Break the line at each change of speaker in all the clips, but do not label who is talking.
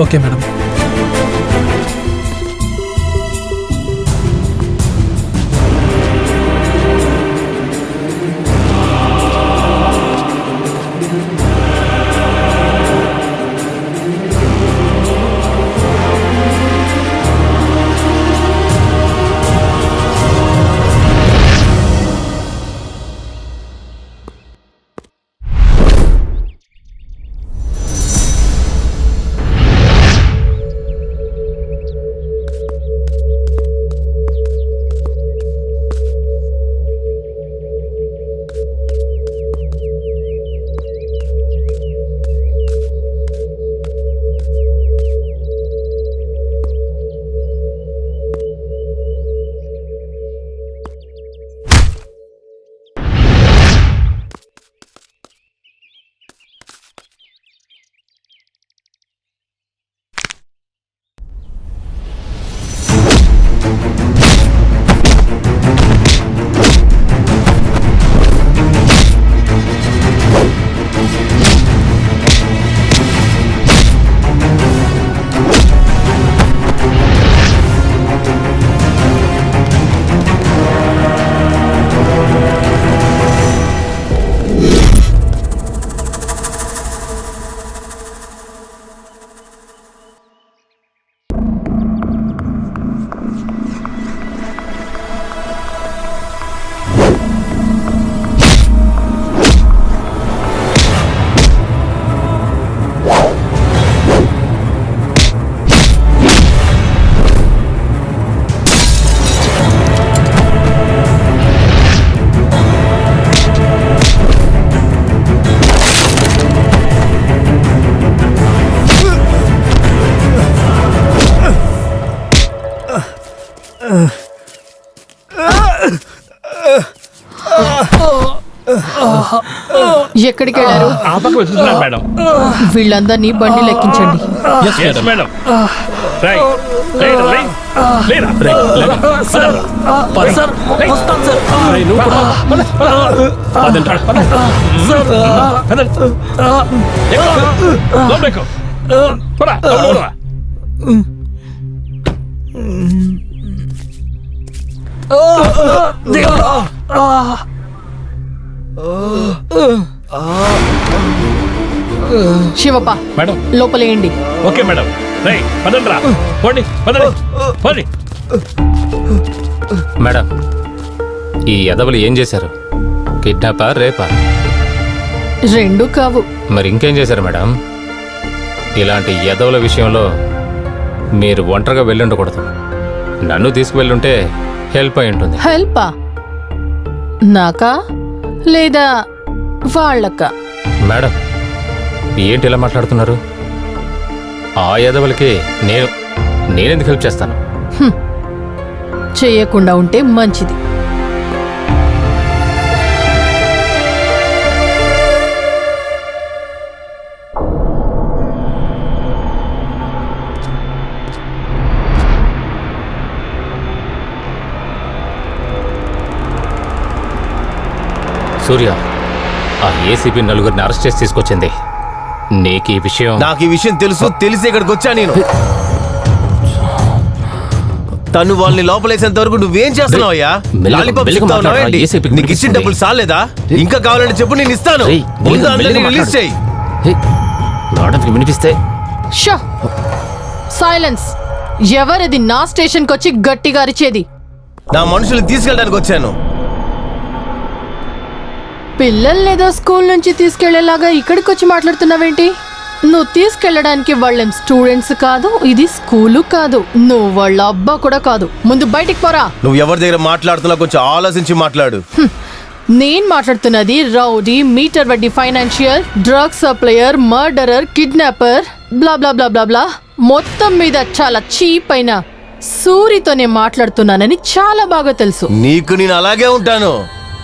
Okay madam.
ఎక్కడికి వెళ్ళారు?
Madam,
వీళ్ళందరినీ బండి లెక్కించండి.
మేడం.
శివప్ప
మేడం,
లోపలేయండి.
Okay madam. పదండ్రా, పోండి, పోండి.
మేడం, ఈ ఎదవలు ఏం చేశారు? కిడ్నాపా, రేపా?
రెండు కావు.
మరి ఇంకేం చేశారు మేడం? ఇలాంటి ఎదవల విషయంలో మీరు ఒంటరిగా వెళ్ళుండకూడదు. నన్ను తీసుకువెళ్ళుంటే హెల్ప్ అయి ఉంటుంది.
హెల్పా? నాకా లేదా వాళ్ళకా?
మేడం, ఏంటి ఇలా మాట్లాడుతున్నారు? ఆ ఎదవలకి నేనెందుకు హెల్ప్ చేస్తాను?
చేయకుండా ఉంటే మంచిది.
సూర్య, ఆ ఏసీపీ నలుగురిని అరెస్ట్ చేసి తీసుకొచ్చింది. నీకు ఈ విషయం?
నాకు ఈ విషయం తెలిసి ఇక్కడికి వచ్చా. నేను తను వాళ్ళని లోపలేసేంత వరకు నువ్వేం చేస్తున్నావు అయ్యా? నీకు ఇచ్చిన డబ్బులు సాలేదా? ఇంకా కావాలంటే చెప్పు, నేను ఇస్తాను. రిలీజ్ చేయి.
వినిపిస్తే
సైలెన్స్. ఎవరిది నా స్టేషన్కి వచ్చి గట్టిగా అరిచేది?
నా మనుషుల్ని తీసుకెళ్ళడానికి వచ్చాను.
పిల్లల్నేదో స్కూల్ నుంచి తీసుకెళ్లేలాగా ఇక్కడికి వచ్చి మాట్లాడుతున్నావేంటి? నువ్వు తీసుకెళ్లడానికి వాళ్ళేం స్టూడెంట్స్ కాదు, ఇది స్కూలు కాదు, నువ్వు వాళ్ళ అబ్బా కూడా కాదు. ముందు బయటికి పోరా.
నువ్వు ఎవరి దగ్గర మాట్లాడుతున్నా కొంచెం ఆలోచించి మాట్లాడు.
నేను మాట్లాడుతున్నది రౌడీ, మీటర్ వడ్డీ financial, drug supplier, murderer, kidnapper, blah blah blah blah blah. మొత్తం మీద చాలా చీప్ అయిన సూరితోనే మాట్లాడుతున్నానని చాలా బాగా తెలుసు.
నీకు నేను అలాగే ఉంటాను,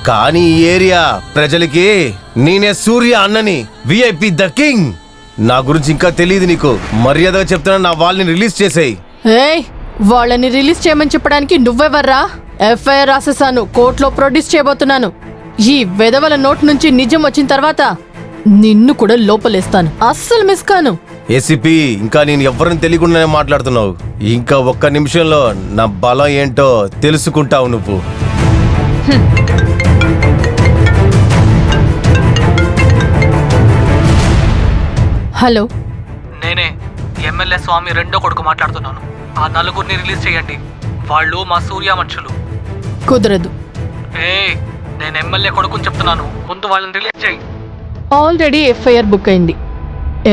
కానీ ఈ ఏరియా ప్రజలకి నేనే సూర్య అన్నని, విఐపి ద కింగ్. నా గురించి ఇంకా తెలియదు నీకు. మర్యాదగా చెప్తున్నా, నా వాళ్ళని రిలీజ్ చేసేయ్.
ఏయ్, వాళ్ళని రిలీజ్ చేయమని చెప్పడానికి నువ్వెవర్రా? ఎఫ్ఐఆర్ రాసేసాను, కోర్టులో ప్రొడ్యూస్ చేయబోతున్నాను. ఈ వెధవల నోట్ నుంచి నిజం వచ్చిన తర్వాత నిన్ను కూడా లోపలేస్తాను. అస్సలు మిస్ కాను.
ఏసీపీ ఇంకా నేను ఎవరిని తెలియకుండానే మాట్లాడుతున్నావు. ఇంకా ఒక్క నిమిషంలో నా బలం ఏంటో తెలుసుకుంటావు నువ్వు.
హలో,
నేనే ఎమ్మెల్యే స్వామి రెండో కొడుకు మాట్లాడుతున్నాను. ఆ నలుగురిని రిలీజ్ చేయండి. వాళ్ళు మా సూర్య మనుషులు.
కుదరదు.
నేను ఎమ్మెల్యే కొడుకుని చెప్తున్నాను, ముందు వాళ్ళని రిలీజ్ చేయి.
ఆల్రెడీ ఎఫ్ఐఆర్ బుక్ అయింది.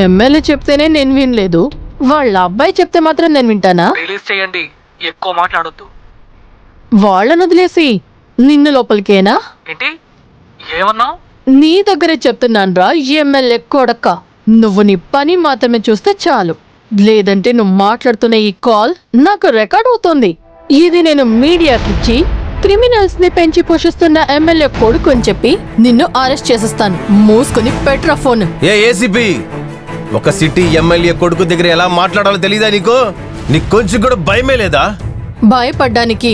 ఎమ్మెల్యే చెప్తేనే నేను వినలేదు, వాళ్ళ అబ్బాయి చెప్తే మాత్రం నేను వింటానా?
రిలీజ్ చేయండి, ఎక్కువ మాట్లాడొద్దు.
వాళ్ళని వదిలేసి నిన్ను లోపలికేనా?
ఏంటి ఏమన్నావు?
నీ దగ్గరే చెప్తున్నాను రా ఎమ్మెల్యే కొడక్క. నువ్వు నీ పని మాత్రమే చూస్తే చాలు, లేదంటే నువ్వు మాట్లాడుతున్న ఈ కాల్ నాకు రికార్డ్ అవుతుంది. ఇది నేను మీడియాకిచ్చి క్రిమినల్స్ ని పెంచి పోషిస్తున్న ఎమ్మెల్యే కొడుకు అని చెప్పి నిన్ను అరెస్ట్ చేసేస్తాను. మూసుకుని పెట్రా ఫోన్.
ఏసీపీ, ఒక సిటీ ఎమ్మెల్యే కొడుకు దగ్గర ఎలా మాట్లాడాలో తెలీదా నీకు? నీకు కొంచెం కూడా భయమే లేదా?
భయపడ్డానికి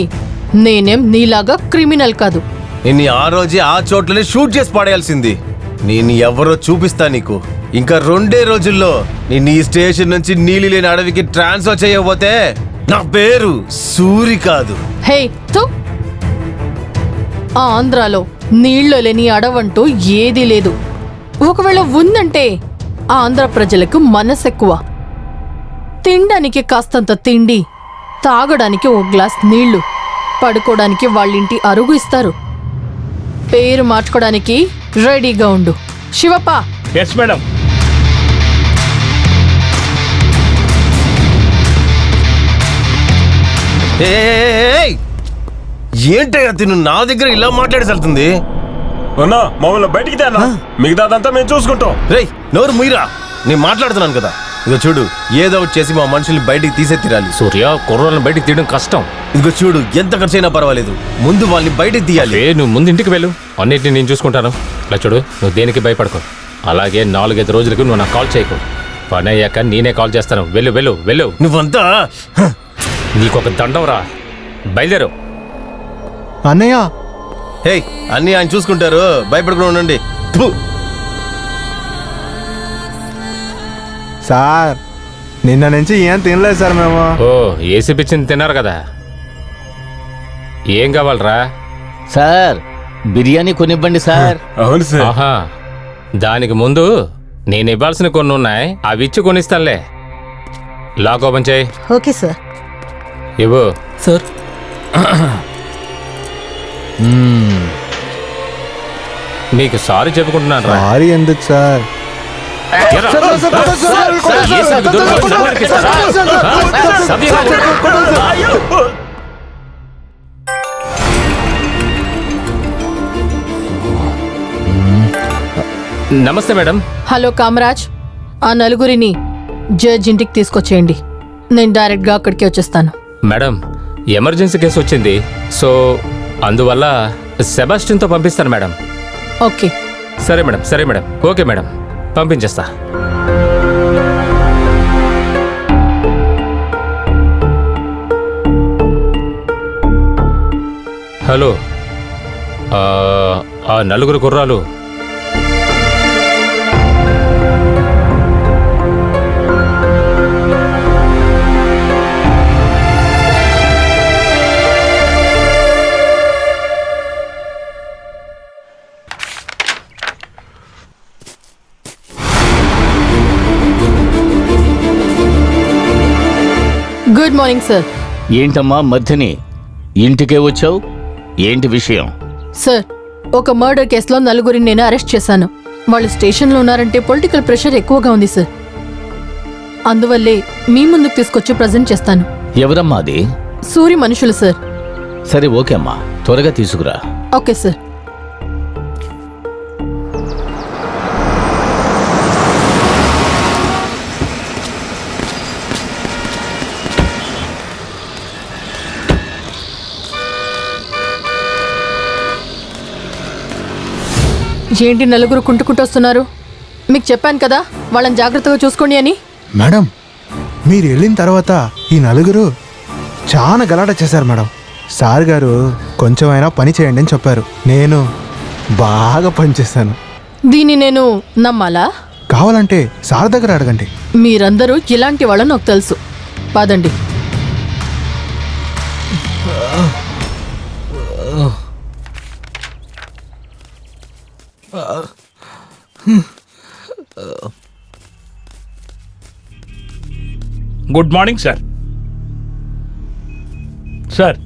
నేనేం నీలాగా క్రిమినల్ కాదు.
నిన్ను ఆ రోజే ఆ చోట్లనే షూట్ చేసి పడేయాల్సింది. నేను ఎవరో చూపిస్తా నీకు. ఇంకా 2 రోజుల్లో నిన్ను ఈ స్టేషన్ నుంచి నీలి లేని అడవికి ట్రాన్స్ఫర్ చేయకపోతే నా పేరు సూరి కాదు.
హే తో, ఆంధ్రాలో నీళ్లు లేని అడవంటూ ఏదీ లేదు. ఒకవేళ ఉందంటే ఆంధ్ర ప్రజలకు మనసెక్కువ. తినడానికి కాస్తంత తిండి, తాగడానికి ఒక గ్లాస్ నీళ్లు, పడుకోవడానికి వాళ్ళింటి అరుగు ఇస్తారు. పేరు మార్చుకోవడానికి రెడీగా ఉండు. శివప్ప.
Yes madam.
ఏంటయ్యా తిను నా దగ్గర ఇలా మాట్లాడేసలుతుంది?
అన్నా మమ్మల్ని బయటికి తేనా, మిగతాదంతా మేము చూసుకుంటాం.
రేయ్ నోరు మీరా, నేను మాట్లాడుతున్నాను కదా. ఇదిగో చూడు, ఏదో ఒకటి చేసి మా మనుషుల్ని బయటికి తీసే తీరాలి.
సూర్య, కుర్రోళ్ళని బయటికి తీయడం కష్టం.
ఇదిగో చూడు, ఎంత ఖర్చైనా పర్వాలేదు, ముందు వాళ్ళని బయటికి తీయాలి.
నువ్వు ముందు ఇంటికి వెళ్ళు, అన్నిటిని నేను చూసుకుంటాను. ఇలా చూడు, నువ్వు దేనికి భయపడకు. అలాగే 4-5 రోజులకు నువ్వు నాకు కాల్ చేయకు. పని అయ్యాక నేనే కాల్ చేస్తాను. వెళ్ళు వెళ్ళు వెళ్ళు.
నువ్వంతా
నీకొక దండం రా, బయలుదేరు.
అన్నయ్య,
హే అన్నీ ఆయన చూసుకుంటారు, భయపడకుండా ఉండండి. థు.
సార్ నిన్న నుంచి ఏం తినలేదు సార్ మేము.
ఓ, ఏసీ పిచ్చింది తిన్నారు కదా. ఏం కావాలరా?
సార్ బిర్యానీ కొనివ్వండి సార్.
అవును సార్.
ఆహా, దానికి ముందు నేను ఇవ్వాల్సిన కొన్ని ఉన్నాయి, అవి ఇచ్చి కొనిస్తానులే. లాక్ ఓపెన్ చేయి.
Okay sir.
ఇవ్వు.
సార్
మీకు సారీ చెప్పుకుంటున్నాను రా.
సారీ ఎందుకు సార్?
ఎరా. ఏసీకి దూరంగా వచ్చి నవ్వడానికి ఇస్తారా? నమస్తే మేడం.
హలో కామరాజ్, ఆ నలుగురిని జడ్జ్ ఇంటికి తీసుకొచ్చేయండి. నేను డైరెక్ట్గా అక్కడికి వచ్చేస్తాను.
మేడం, ఎమర్జెన్సీ కేసు వచ్చింది, సో అందువల్ల సెబాస్టిన్తో పంపిస్తాను మేడం.
ఓకే.
సరే మేడం, సరే మేడం, ఓకే మేడం, పంపించేస్తా. హలో, ఆ నలుగురు కుర్రాలు
గుడ్ మార్నింగ్ సార్.
ఏంటమ్మా మధ్యని ఇంటికే వచ్చావు? ఏంటి విషయం?
సార్, ఒక మర్డర్ కేసులో నలుగురిని నేను అరెస్ట్ చేశాను. వాళ్ళు స్టేషన్లో ఉన్నారంటే పొలిటికల్ ప్రెషర్ ఎక్కువగా ఉంది సార్. అందువల్లే మీ ముందుకు తీసుకొచ్చి ప్రజెంట్ చేస్తాను.
ఎవరమ్మా అది?
సూరి మనుషులు సార్.
సరే ఓకే అమ్మా, త్వరగా తీసుకురా.
Okay sir. ఏంటి నలుగురు కుంటుకుంటొస్తున్నారు? మీకు చెప్పాను కదా వాళ్ళని జాగ్రత్తగా చూసుకోండి అని.
మేడం, మీరు వెళ్ళిన తర్వాత ఈ నలుగురు చాలా గలాట చేశారు మేడం. సార్ గారు కొంచెమైనా పని చేయండి అని చెప్పారు. నేను బాగా పనిచేశాను.
దీన్ని నేను నమ్మాలా?
కావాలంటే సార్ దగ్గర అడగండి.
మీరందరూ ఇలాంటి వాళ్ళని నాకు తెలుసు. పదండి.
Good morning sir. సార్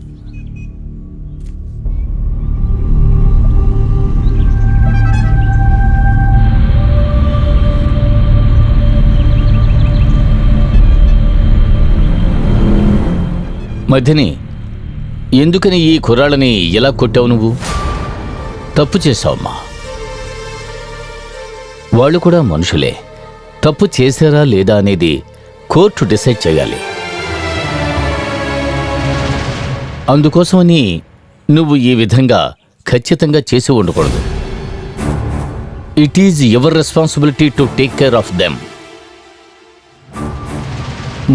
మధ్యని ఎందుకని ఈ కుర్రాళ్ళని ఎలా కొట్టావు నువ్వు? తప్పు చేశావమ్మా. వాళ్ళు కూడా మనుషులే. తప్పు చేశారా లేదా అనేది కోర్టు డిసైడ్ చేయాలి. అందుకోసమని నువ్వు ఈ విధంగా ఖచ్చితంగా చేసి ఉండకూడదు. It is your responsibility to take care of them.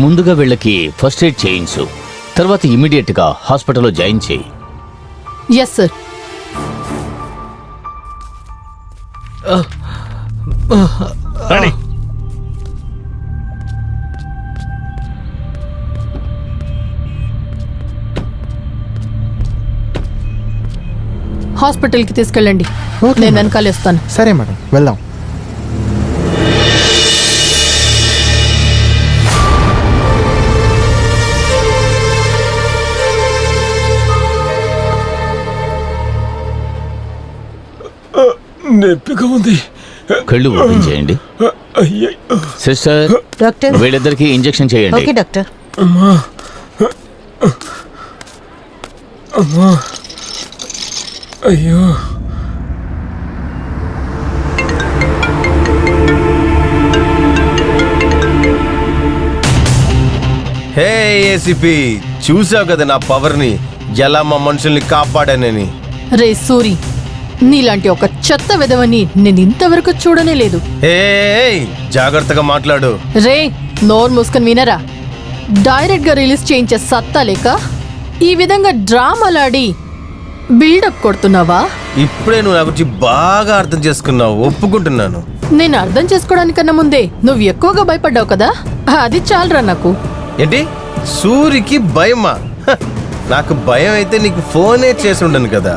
ముందుగా వీళ్ళకి ఫస్ట్ ఎయిడ్ చేయించు, తర్వాత ఇమీడియట్గా హాస్పిటల్లో జాయిన్ చేయి.
Yes sir.
రండి.
హాస్పిటల్కి తీసుకెళ్ళండి.
ఓకే
నేను
మేడం.
వెనకాలేస్తాను.
సరే మేడం, వెళ్దాం.
నొప్పిగా ఉంది.
కళ్ళు ఓపెన్ చేయండి.
అయ్యో.
Sister,
doctor.
వీళ్ళిద్దరికి ఇంజెక్షన్ చేయండి.
Okay doctor.
అమ్మా అమ్మా, అయ్యో.
హే ఏసీపీ, చూసావు కదా నా పవర్ని, ఎలా మా మనుషుల్ని కాపాడానని.
రే సూరి, నీలాంటి ఒక చెత్త విధవని నేను ఇంతవరకు చూడనే లేదు.
హే, జాగ్రత్తగా మాట్లాడు.
రే, నోరు మూసుకొని వినరా. డైరెక్ట్ గా రిలీజ్ చేయించే సత్తా లేక ఈ విధంగా డ్రామాలాడి బిల్డప్ కొడుతున్నావా?
ఇప్పుడే నువ్వు నా గురించి బాగా అర్థం చేసుకున్నావు, ఒప్పుకుంటున్నాను.
నేను అర్థం చేసుకోవడానికన్నా ముందే నువ్వు ఎక్కువగా భయపడ్డావు కదా, అది చాలరా నాకు.
ఏంటి, సూరికి భయమా? హ, నాకు భయం అయితే నీకు ఫోనే చేసి ఉండను కదా.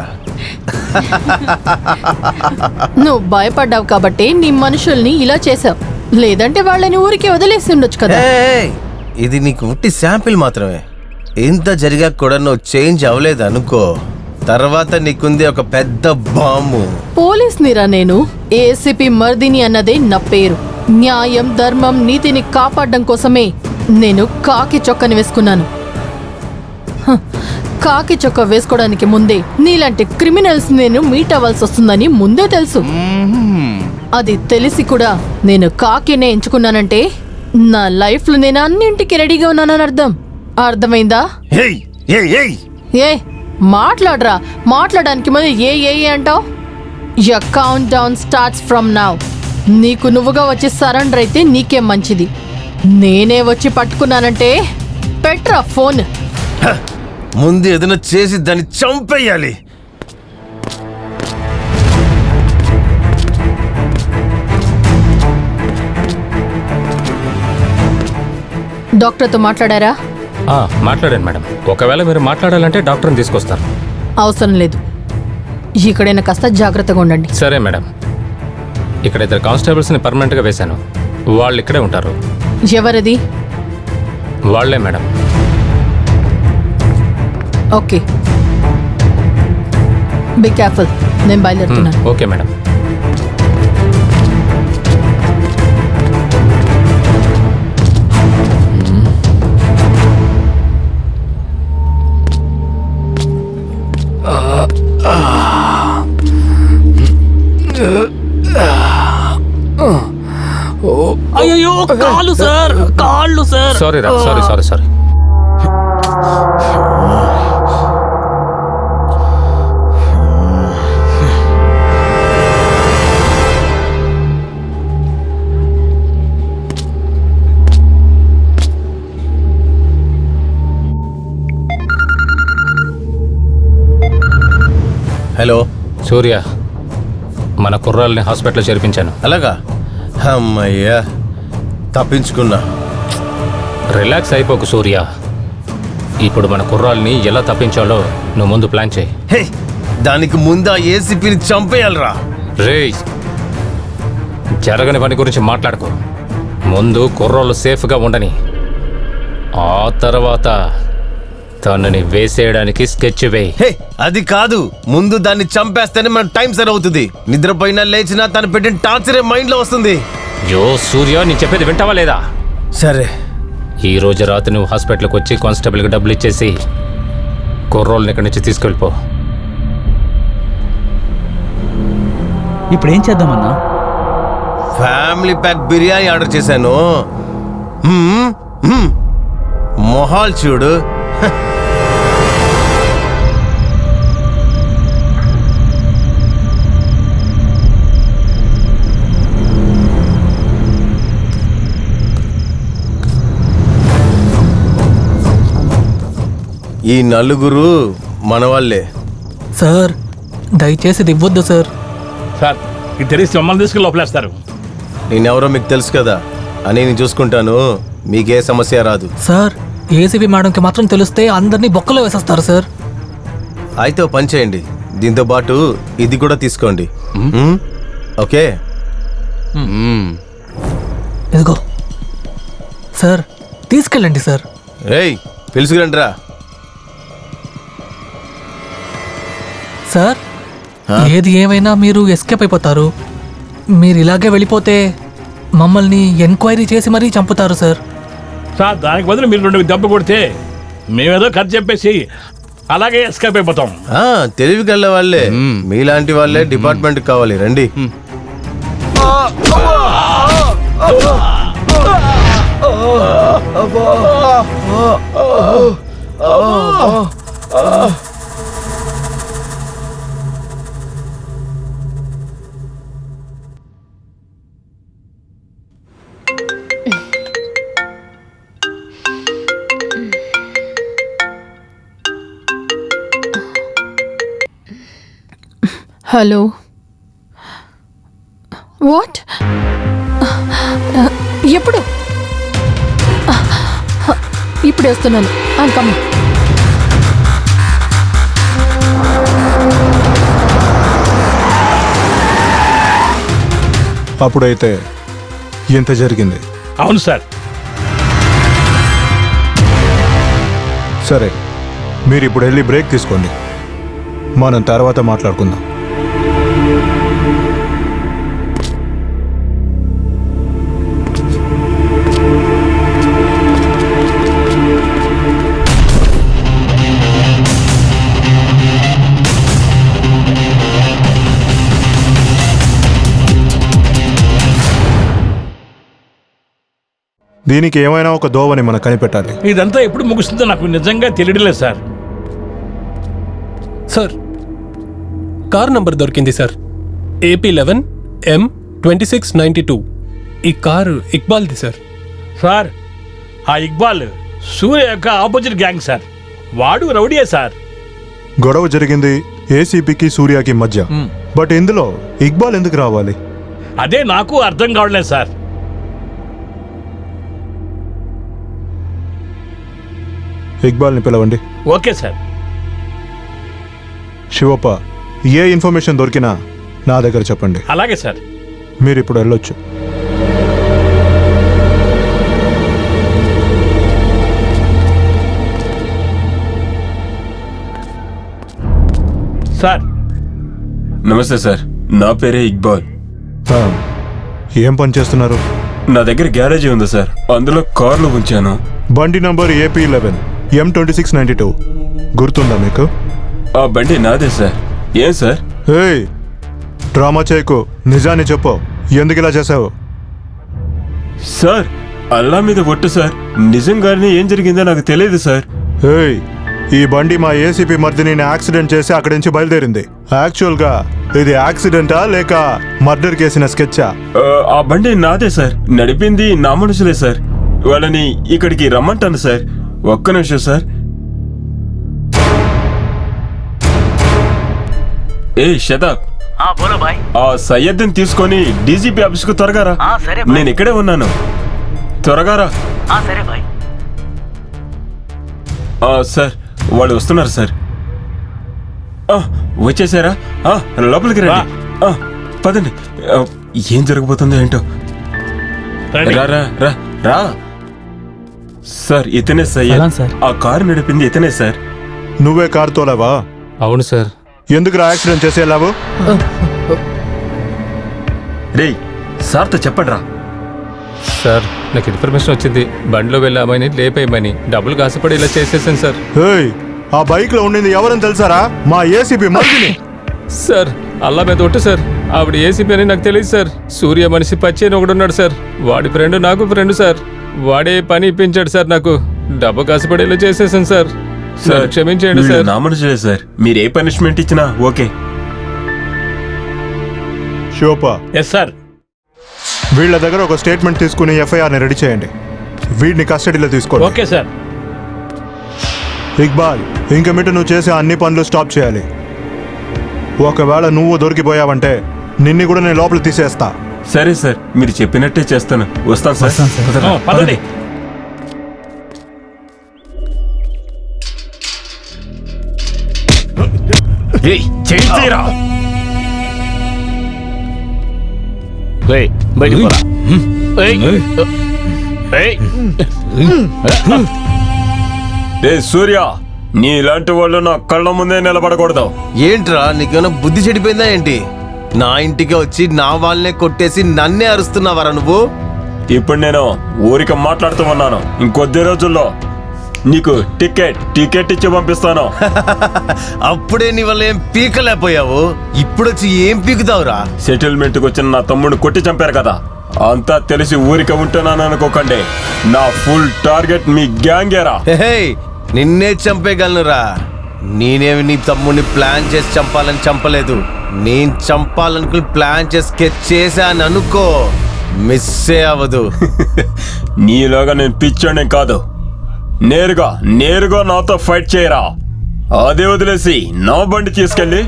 నువ్వు భయపడ్డావు కాబట్టి నీ మనుషుల్ని ఇలా చేసావు, లేదంటే వాళ్ళని ఊరికి వదిలేసి ఉండొచ్చు కదా.
ఏయ్, ఇది నీకు ఉట్టి శాంపిల్ మాత్రమే. ఇంత జరిగాక కూడా నువ్వు చేంజ్ అవ్వలేదు అనుకో, తర్వాత నీకుంది ఒక పెద్ద బాంబు.
పోలీస్ నిరా నేను. ఏసీపీ మర్దిని అన్నదే నా పేరు. న్యాయం, ధర్మం, నీతిని కాపాడడం కోసమే నేను కాకి చొక్కని వేసుకున్నాను. హ, కాకి చొక్క వేసుకోవడానికి ముందే నీలాంటి క్రిమినల్స్ నేను మీట్ అవ్వాల్సి వస్తుందని ముందే తెలుసు. అది తెలిసి కూడా నేను కాకినే ఎంచుకున్నానంటే నా లైఫ్లో నేను అన్నింటికి రెడీగా ఉన్నానని అర్థం. అర్థమైందా?
ఏయ్ ఏయ్ ఏయ్
ఏ మాట్లాడరా, మాట్లాడడానికి ముందు ఏ అంటావు? Your count down starts from now. నీకు నువ్వుగా వచ్చి సరెండర్ అయితే నీకే మంచిది. నేనే వచ్చి పట్టుకున్నానంటే పెట్రా ఫోన్.
ముందు ఏదైనా చేసి దాన్ని చంపేయాలి.
డాక్టర్తో మాట్లాడారా?
మాట్లాడాను మేడం. ఒకవేళ మీరు మాట్లాడాలంటే డాక్టర్ని తీసుకొస్తాను.
అవసరం లేదు. ఇక్కడైనా కాస్త జాగ్రత్తగా ఉండండి.
సరే మేడం. ఇక్కడ ఇద్దరు కానిస్టేబుల్స్ని పర్మనెంట్గా వేశాను. వాళ్ళు ఇక్కడే ఉంటారు.
ఎవరది?
వాళ్లే మేడం.
Okay, be careful. నేను బయలుదేరుతున్నాను.
Okay madam.
అయ్యో, కాళ్ళు సార్, కాళ్ళు సార్.
సారీ రా, సారీ.
హలో
సూర్య, మన కుర్రాల్ని హాస్పిటల్లో చేర్పించాను.
అలాగా? అమ్మయ్యా, తప్పించుకున్నా.
రిలాక్స్ అయిపోకు సూర్య. ఇప్పుడు మన కుర్రాల్ని ఎలా తప్పించాలో నువ్వు ముందు ప్లాన్ చేయి.
హే, దానికి ముందా ఏసీపీని చంపేయాలరా.
రేయ్, జరగని పని గురించి మాట్లాడుకో. ముందు కుర్రోళ్ళు సేఫ్గా ఉండని, ఆ తర్వాత తనని వేసేయడానికి స్కెచ్ వేయి.
హే, అది కాదు, ముందు దాన్ని చంపేస్తేనే మన టైం సరి అవుతుంది. నిద్రపోయినా లేచినా తను పెట్టిన టార్చరే మైండ్ లో వస్తుంది.
యో సూర్య, నేను చెప్పేది వింటావా లేదా?
సరే,
ఈ రోజు రాత్రి నువ్వు హాస్పిటల్కి వచ్చి కానిస్టేబుల్కి డబ్బులు ఇచ్చేసి కుర్రోళ్ళని ఇక్కడి నుంచి తీసుకెళ్ళిపో.
ఇప్పుడు ఏం చేద్దామన్నా?
ఫ్యామిలీ ప్యాక్ బిర్యానీ ఆర్డర్ చేశాను. మొహాల్ చూడు. ఈ నలుగురు మనవాళ్లే.
సార్ దయచేసి ఇది ఇవ్వద్దు సార్.
సార్, ఇది తెలిసి మమ్మల్ని తీసుకెళ్ళి లోపలేస్తారు.
నేనెవరో మీకు తెలుసు కదా అని నేను చూసుకుంటాను. మీకే సమస్య రాదు.
సార్ ఏసీబీ మేడంకి మాత్రం తెలిస్తే అందరినీ బొక్కలో వేసేస్తారు సార్.
అయితే ఓ పని చేయండి, దీంతో పాటు ఇది కూడా తీసుకోండి. ఓకే?
ఇదిగో సార్, తీసుకెళ్ళండి సార్.
ఏయ్, పిలుచుకురండి రా.
సార్ ఏది ఏమైనా మీరు ఎస్కేప్ అయిపోతారు. మీరు ఇలాగే వెళ్ళిపోతే మమ్మల్ని ఎంక్వైరీ చేసి మరీ చంపుతారు సార్.
సార్, దానికి బదులు మీరు 2 దెబ్బ కొడితే మేమేదో ఖర్చు చెప్పేసి అలాగే ఎస్కేప్ అయిపోతాం.
తెలివి గల్ల వాళ్ళే, మీలాంటి వాళ్ళే డిపార్ట్మెంట్ కావాలి. రండి.
Hello, what? ఎప్పుడు? ఇప్పుడు వేస్తున్నాను. కమ్.
అప్పుడైతే ఎంత జరిగింది?
అవును సార్.
సరే, మీరు ఇప్పుడు వెళ్ళి బ్రేక్ తీసుకోండి, మనం తర్వాత మాట్లాడుకుందాం. దీనికి ఏమైనా ఒక దోవని మనం కనిపెట్టాలి.
ఇదంతా ఎప్పుడు ముగుస్తుందో నాకు నిజంగా తెలియలేదు సార్.
సార్, కార్ నంబర్ దొరికింది సార్. AP11M2692. ఈ కారు ఇక్బాల్ది సార్.
సార్, ఆ ఇక్బాల్ సూర్య యొక్క ఆపోజిట్ గ్యాంగ్ సార్. వాడు రౌడీయే సార్.
గొడవ జరిగింది ఏసీపీకి సూర్యకి మధ్య. బట్ ఇందులో ఇక్బాల్ ఎందుకు రావాలి?
అదే నాకు అర్థం కావట్లేదు సార్.
ఇక్బాల్ని పిలవండి.
Okay sir.
శివప్ప, ఏ ఇన్ఫర్మేషన్ దొరికినా నా దగ్గర చెప్పండి.
అలాగే సార్.
మీరు ఇప్పుడు వెళ్ళొచ్చు.
సార్,
నమస్తే సార్, నా పేరే ఇక్బాల్.
ఏం పని చేస్తున్నారు?
నా దగ్గర గ్యారేజీ ఉంది సార్, అందులో కార్లు ఉంచాను.
బండి నంబర్ AP11M2692 గుర్తుందా మీకు?
ఆ బండి నాదే సార్. ఏం సార్?
ఏయ్, డ్రామా చేయకు, నిజాన్ని చెప్పు, ఎందుకు ఇలా చేసావు?
సార్, అల్లా మీద ఒట్టు సార్, నిజంగానే ఏం జరిగిందో నాకు తెలియదు సార్.
ఏయ్, ఈ బండి మా ఏసీపీ మర్దిని యాక్సిడెంట్ చేసి అక్కడి నుంచి బయలుదేరింది. యాక్చువల్గా ఇది యాక్సిడెంటా లేక మర్డర్ కేసిన స్కెచ్చా?
ఆ బండి నాదే సార్, నడిపింది నా మనుషులే సార్. వాళ్ళని ఇక్కడికి రమ్మంటాను సార్. ఒక్క నిమిషం సార్. ఏ షదాబ్, ఆ సయ్యద్ని తీసుకొని డీజీపీ ఆఫీస్ కు త్వరగా రా. నేను ఇక్కడే ఉన్నాను, త్వరగా రా. సార్ వాళ్ళు వస్తున్నారు సార్. వచ్చేసారా? లోపలికి రండి. పదండి. ఏం జరగబోతుందో ఏంటో. రా రా రా రా. సార్ ఇతనే సయ్యద్. ఆ కారు నడిపింది ఇతనే సార్.
నువ్వే కారు తోలావా?
అవును సార్.
ఎందుకు యాక్సిడెంట్ చేసేలావు?
రే సార్తో చెప్పండి రా.
సార్ నాకు ఇన్ఫర్మేషన్ వచ్చింది, బండిలో వెళ్ళామని లేపేయమని. డబ్బులు కాసపడి ఇలా చేసేసాను సార్.
ఆ బైక్ లో ఉండింది ఎవరని తెలుసారా? మా ఏసీపీ మనిషిని.
సార్ అల్లా మీద ఒట్టు సార్, ఆవిడ ఏసీపీ అని నాకు తెలియదు సార్. సూర్య మనిషి పచ్చి అని ఒకడున్నాడు సార్, వాడి ఫ్రెండ్ నాకు ఫ్రెండ్ సార్. వాడే పని ఇప్పించాడు సార్ నాకు. డబ్బు కాసపడి ఇలా చేసేసాను సార్. సార్ క్షమించండి సార్.
నా మనుషులే సార్, మీరు ఏ పనిష్మెంట్ ఇచ్చినా ఓకే.
షోపా.
Yes sir.
వీళ్ళ దగ్గర ఒక స్టేట్మెంట్ తీసుకుని ఎఫ్ఐఆర్ని రెడీ చేయండి. వీడిని కస్టడీలో తీసుకోండి.
Okay sir.
ఇక్బాల్, ఇంక మీట నువ్వు చేసే అన్ని పనులు స్టాప్ చేయాలి. ఒకవేళ నువ్వు దొరికిపోయావంటే నిన్ను కూడా నేను లోపల తీసేస్తా.
సరే సార్, మీరు చెప్పినట్టే చేస్తాను. వస్తాను సార్.
పదండి.
బయటికి పోరా.
సూర్య, నీ ఇలాంటి వాళ్ళు నా కళ్ళ ముందే నిలబడకూడదు.
ఏంట్రా నీకేమైనా బుద్ధి చెడిపోయిందా ఏంటి? నా ఇంటికి వచ్చి నా వాళ్ళనే కొట్టేసి నన్నే అరుస్తున్నావారా నువ్వు?
ఇప్పుడు నేను ఊరికి మాట్లాడుతూ ఉన్నాను. ఇంకొద్ది రోజుల్లో నీకు టికెట్ ఇచ్చి పంపిస్తాను.
అప్పుడే నీ వల్ల ఏం పీకలేకపోయావు, ఇప్పుడొచ్చి ఏం పీకుతావురా?
సెటిల్మెంట్ కు వచ్చిన నా తమ్ముడిని కొట్టి చంపారు కదా, అంతా తెలిసి ఊరికే ఉంటున్నాను అనుకోకండి. నా ఫుల్ టార్గెట్ మీ గ్యాంగేరా.
నిన్నే చంపేయగలనురా. నేనేమి నీ తమ్ముడిని ప్లాన్ చేసి చంపాలని చంపలేదు. నేను చంపాలనుకుని ప్లాన్ చేసి స్కెచ్ చేశాను అనుకో, మిస్సే అవ్వదు.
నీలాగా నేను పిచ్చోనే కాదు. నేరుగా నాతో ఫైట్ చేయరా. అదే వదిలేసి నా బండి తీసుకెళ్లి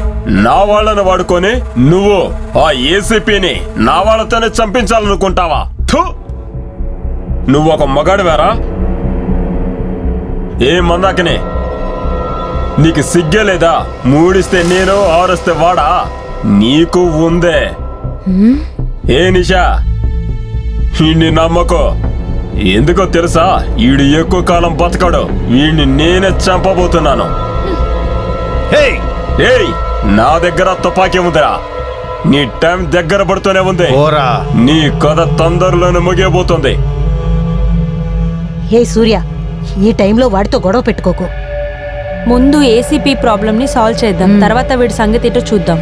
నా వాళ్ళని వాడుకొని నువ్వు ఆ ఏసీపీని నా వాళ్ళతోనే చంపించాలనుకుంటావా? నువ్వు ఒక మగాడివారా? ఏమన్నాకనే నీకు సిగ్గే లేదా? మూడిస్తే నేను, ఆరుస్తే వాడా? నీకు ఉందే. ఏ నిషా, వీడిని నమ్మకో. ఎందుకో తెలుసా? వీడు ఎక్కువ కాలం బతకడు. వీడిని నేనే చంపబోతున్నాను. నా దగ్గర తుపాకీ ఉందిరా. నీ టైం దగ్గర పడుతూనే ఉంది. నీ కథ తొందరలోనే ముగియబోతుంది.
హే సూర్య, ఈ టైంలో వాడితో గొడవ పెట్టుకోకు. ముందు ఏసీపీ ప్రాబ్లం ని సాల్వ్ చేద్దాం, తర్వాత వీడి సంగతి ఏంటో చూద్దాం.